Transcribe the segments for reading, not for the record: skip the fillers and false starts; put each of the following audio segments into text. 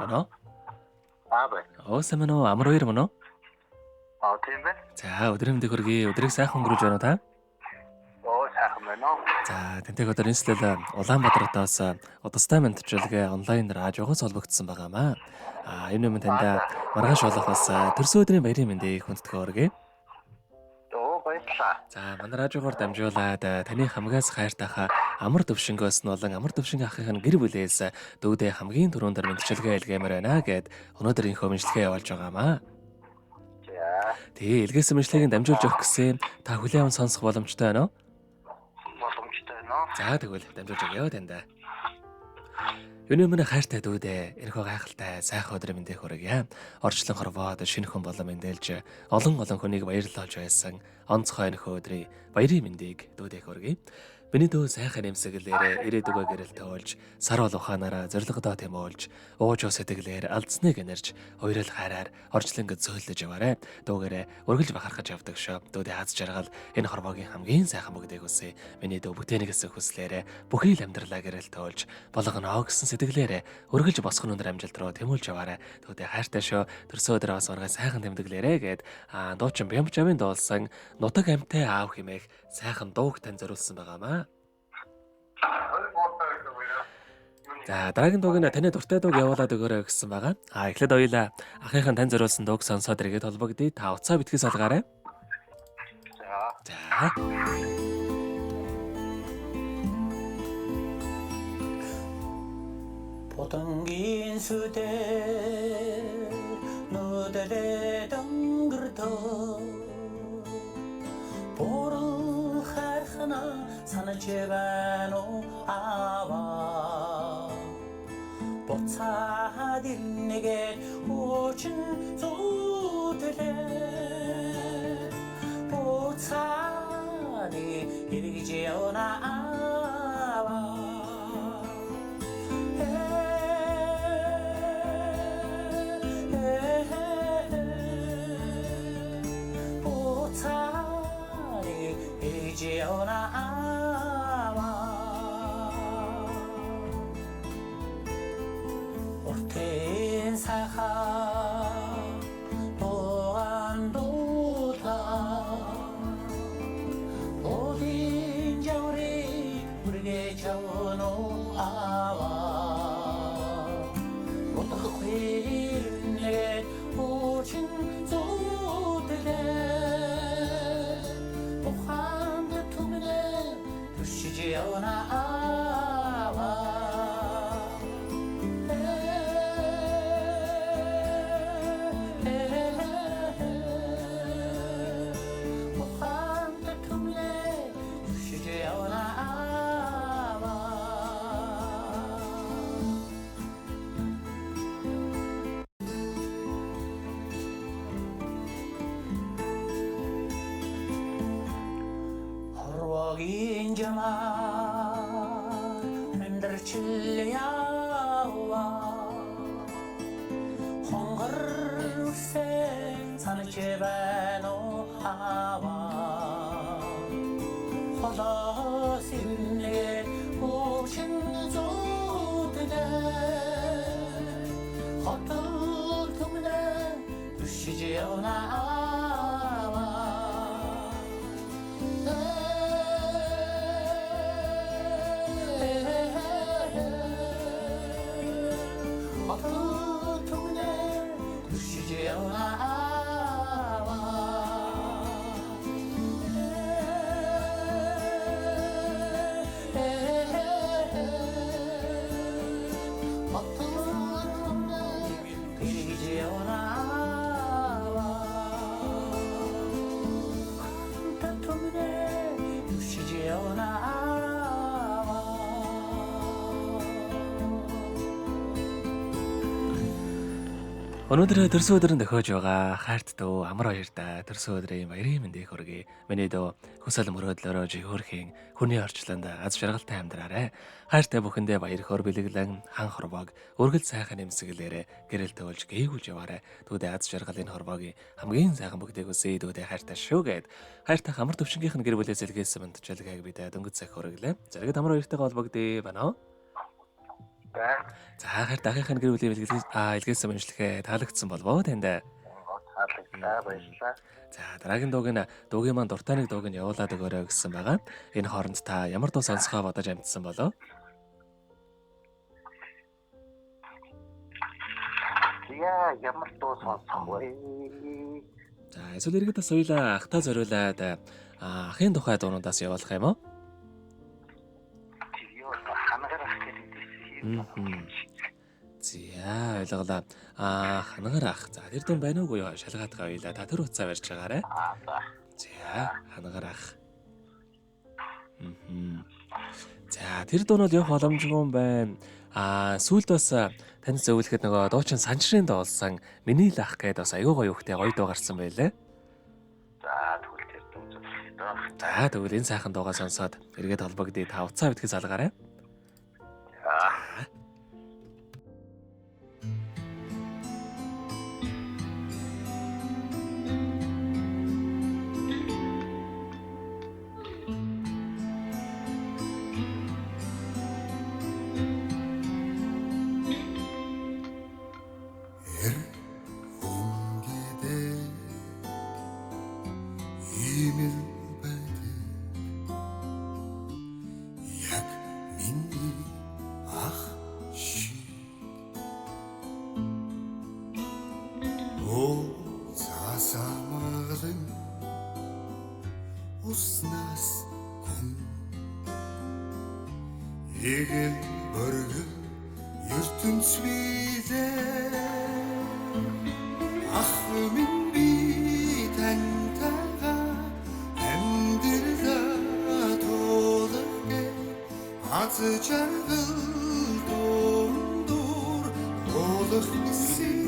Байна уу? Байна. Сайн байна уу? Амар хоёр мөн үү? Тийм байна. За, өдрийн мэндийг хүргэе. Өдрийг сайхан өнгөрүүлж байна уу та? Сайхан байна уу? За, тэнтэйг өдөр энэслэл Улаанбаатараас удастай мэдчилгээ онлайн радиогоос холбогдсон байгаамаа. Энэ юм танд маргааш болохоос төрсөн өдрийн баярын мэндийг хүндэтгэж хүргэе. Баярлалаа. За, манай радиогоор дамжуулаад таны хамгаас хайртайхаа амар төвшнгөөс нь болон амар төвшингийн ахын гэр бүлээс дүүдээ хамгийн түрүүнд мэдчилгээ илгээмээр байна гэд өнөөдрийнхөө мэдлэгээ явуулж байгаамаа. Тэгээ илгээсэн мэдлэгийг дамжуулж өгөх гэсэн та хүлээн аван сонсох боломжтой байна уу? Боломжтой байна уу? За тэгвэл дамжуулж өгье танд. Юуны өмнө хайртай дүүдээ эрхөө гайхалтай сайхан өдрийн мэндийг хүргье. Орчлон хорвоод шинэ хүн болон мэндэлж олон хүнийг баярлуулж байсан онцгой нөхөө өдрийн баярын мэндийг дүүдээ хүргье. Миний дүү сайхан нэмсэглээрээ ирээдүгөө гэрэл тоолж, сар бол ухаанаараа зорилгодоо тэмүүлж, ууж ус сэтгэлээр алдсныг энерж, хоёрол хайраар орчлонг зөөлөж яваарэ. Дүүгээрээ үргэлж бахархаж явдаг шоо. Дүүдээ аз жаргал энэ хорвоогийн хамгийн сайхан бүгдийг үсэ. Миний дүү бүтээнэ гэсэн хүслээрээ бүхий л амьдралаа гэрэл тоолж, болгоноо гэсэн сэтгэлээрээ үргэлж босхон өндөр амжилт руу тэмүүлж яваарэ. Дүүдээ хайртай шоо. Төрсөн өдөр бас ургай сайхан тэмдэглээрэ гэд дуучин Бямжавын дуулсан нутаг амтай аав химээх сайхан дууг тань зориулсан байгаамаа. За, дараагийн дууг нь таны дуртай дууг явуулаад өгөөрэй гэсэн байгаа. Эхлээд хоёлаа ахыхан тань зориулсан дууг сонсоод иргэд холбогдъё. Та уцаа битгий салгаарай. За. Потонгийн сүдэ нүдэлэ дөнгөрдөө борон хархана санаж байна уу аваа боцаад ирнэгээ хүчин зүтэлээ боцааны эргэж явна аваа Orten saha boanduta Odin jauri urge jawno awa Otakhirne ochin zodele Yana awa Muhammed tumle düşüce yana awa Horwagin jamaa Chilyawa Hongar se sanchebano awa Khoda simle ochin zodde Khotul tumne düşeceğuna awa Өнөөдөр төрсөн өдрөнд төхөөж байгаа хайрт дөө амар баяртай төрсөн өдрийн баярын мэндийг хүргэе. Миний дөө хүсэл мөрөөдлөөрөө жигүүрхийн хүний орчлонд аз жаргалтай амьдраарай. Хайртай бүхэндээ баяр хөөр бэлэглэн хан хорвоог өргөл сайхан нэмсгэлээрээ гэрэл төөлж гээгүүлж яваарай. Түүдээ аз жаргалын хорвоогийн хамгийн сайхан бүгдийг үсээ дүүдээ хайртай шүүгээд хайртай амар төвшнгийнх нь гэр бүлээс илгээсэн мэдчилгээг бид дөнгөж сах хүргэлээ. Зэрэгт амар баяртайгаа холбогдъё байна уу? байна. За харин дахийнхаа гэр бүлийн илгээсэн мэнжлэхээ таалагдсан болов танд. Таалагдлаа баярлалаа. За дараагийн дуугийн маань дуртай нэг дууг нь явуулаад өгөөрэй гэсэн байгаа. Энэ хооронд та ямар дуу сонсохоо бодож амжсан болов? Яа, ямар дуу сонсох вэ? За эсвэл иргэд бас уйлаа ахтаа зориулаад ахын тухай дуунуудаас явуулах юм уу? Юу ханарах гэдэг. За ойлголоо. Хангаар ах. За тэр дун байна уугүй юу? Шалгаатгаа уйлаа. Та тэр утсаа барьж байгаарэ. За хангаар ах. За тэр дуу нь явах боломжгүй юм байна. Сүүлд бас тань зөвлөхөд нөгөө дуучин санчрын доолсон миний л ах гэдээ бас аюу гоё хөхтэй гоё дуу гарсан байлээ. За тэгвэл тэр дуу зөвлөе. За тэгвэл энэ сайхан дуугаа сонсоод эргээд холбогдъё. Та утсаа битгий салгаарай. Уснаас гүн эгэл өргөл ертөнцөйдээ ах минь би тантайгаа амьдралаа тулгая аз жаргал дундуур болох гэсэн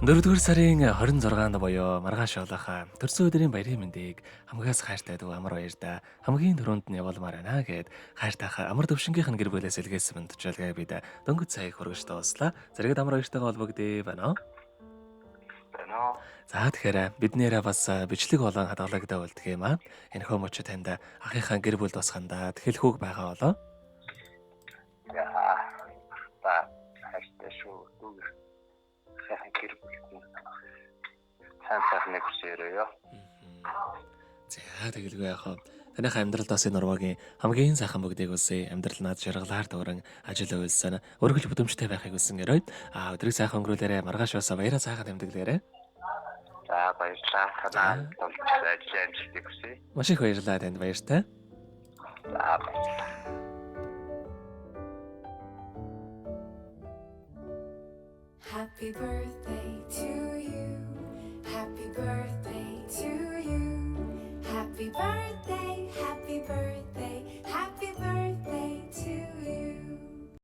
4-р сарын 26-нд буюу маргааш болох төрсөн өдрийн баярын мэндийг хамгаас хайртай дүү амар баярда хамгийн түрүүнд нь явуулмаар байна гэд хайртайх амар төвшингийнх нь гэр бүлээс илгээсэн мэдчилгээ бид дөнгөж цагийг хүргэж дууслаа. Зэрэгт амар баяртайгаа холбогдъё байна. байна. За тэгэхээр биднээрээ бас бичлэг болон хадгалагтай болдго юм аа. Энэхөө мөч танд ахийнхаа гэр бүл тусгандаа тэлхүүг байгаа болоо. Яа. Та хайртай шүү. Сайхан гэр бүлтэй. Сайн нэг хүсээрээ. За тэгэлгүй яах вэ? Танайхаа амьдралд бас энэ урвагийн хамгийн сайхан бүгдийг үсэ амьдрал наад жаргалаар дуран ажил үйлсэн өргөл бүдэмжтэй байхыг хүсэн гэрэй. Өдрийг сайхан өнгөрүүлээрэ маргааш бас баяраа сайхан тэмдэглээрэ. За баярлалаа. Танаа тулж амжилтыг хүсье. Маш их баярлалаа танд баяртай. За баярлалаа. Happy birthday to you. Happy birthday to you. Happy birthday, happy birthday.